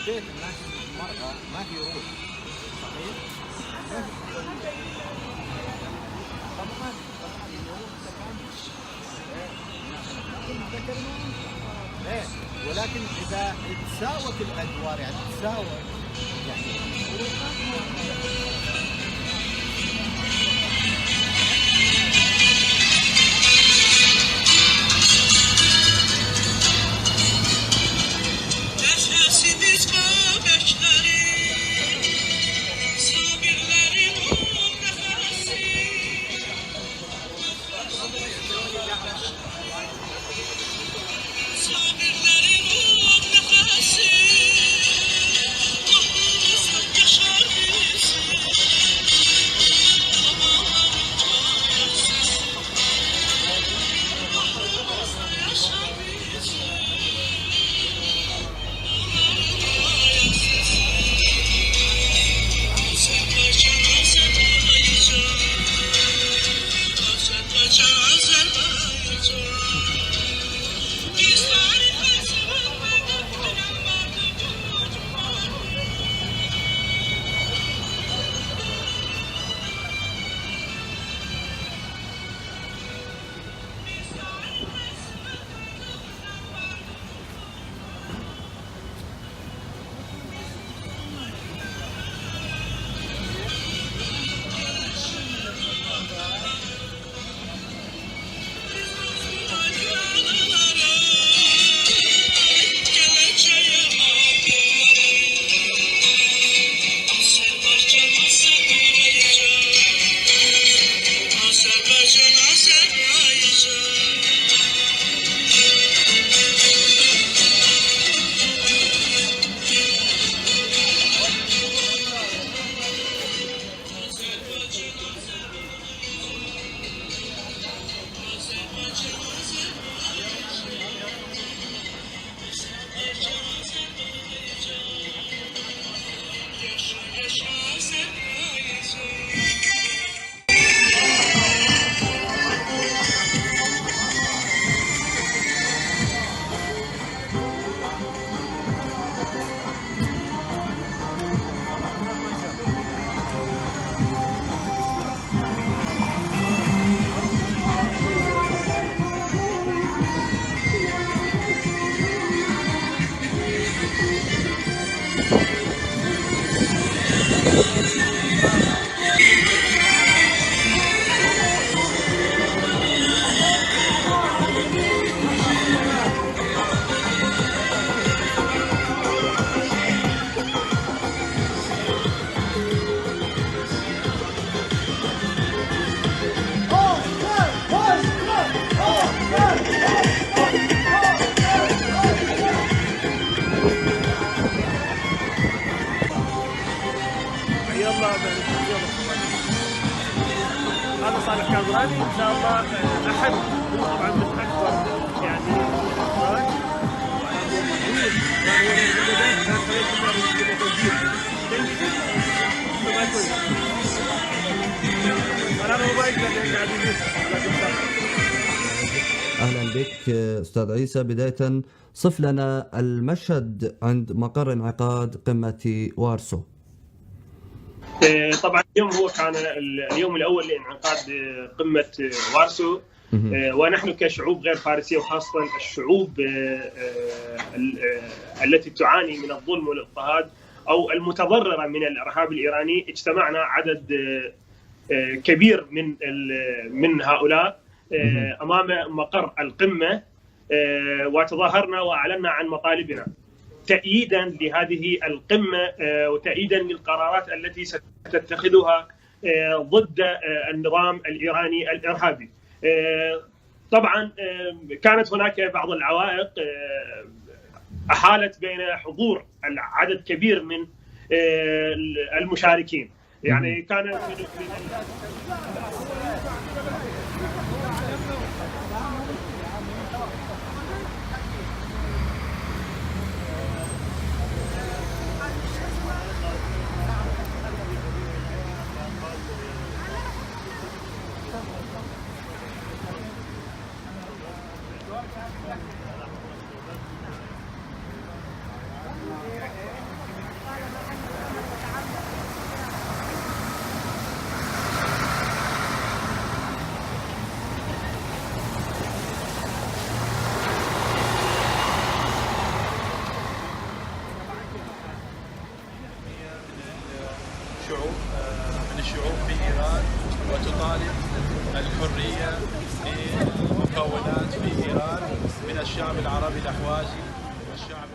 بيت الناس المرأة ما في روح، صحيح؟ طبعا اليوم ذكر ايه، ولكن اذا تساوت الادوار يعني تساوت يعني هذا صالح كامراني ان شاء الله احد طبعا من اكبر يعني أهلا بك أستاذ عيسى. بداية صف لنا المشهد عند مقر انعقاد قمة وارسو. طبعا اليوم هو كان اليوم الأول لانعقاد قمة وارسو، ونحن كشعوب غير فارسية وخاصة الشعوب التي تعاني من الظلم والاضطهاد أو المتضررة من الإرهاب الإيراني اجتمعنا عدد كبير من هؤلاء أمام مقر القمة، وتظاهرنا وأعلنا عن مطالبنا تأييدا لهذه القمة وتأييدا للقرارات التي ستتخذها ضد النظام الإيراني الإرهابي. طبعا كانت هناك بعض العوائق أحالت بين حضور عدد كبير من المشاركين، يعني كان من الشعوب في إيران وتطالب الحرية للمكونات في إيران من الشعب العربي الأحوازي والشعب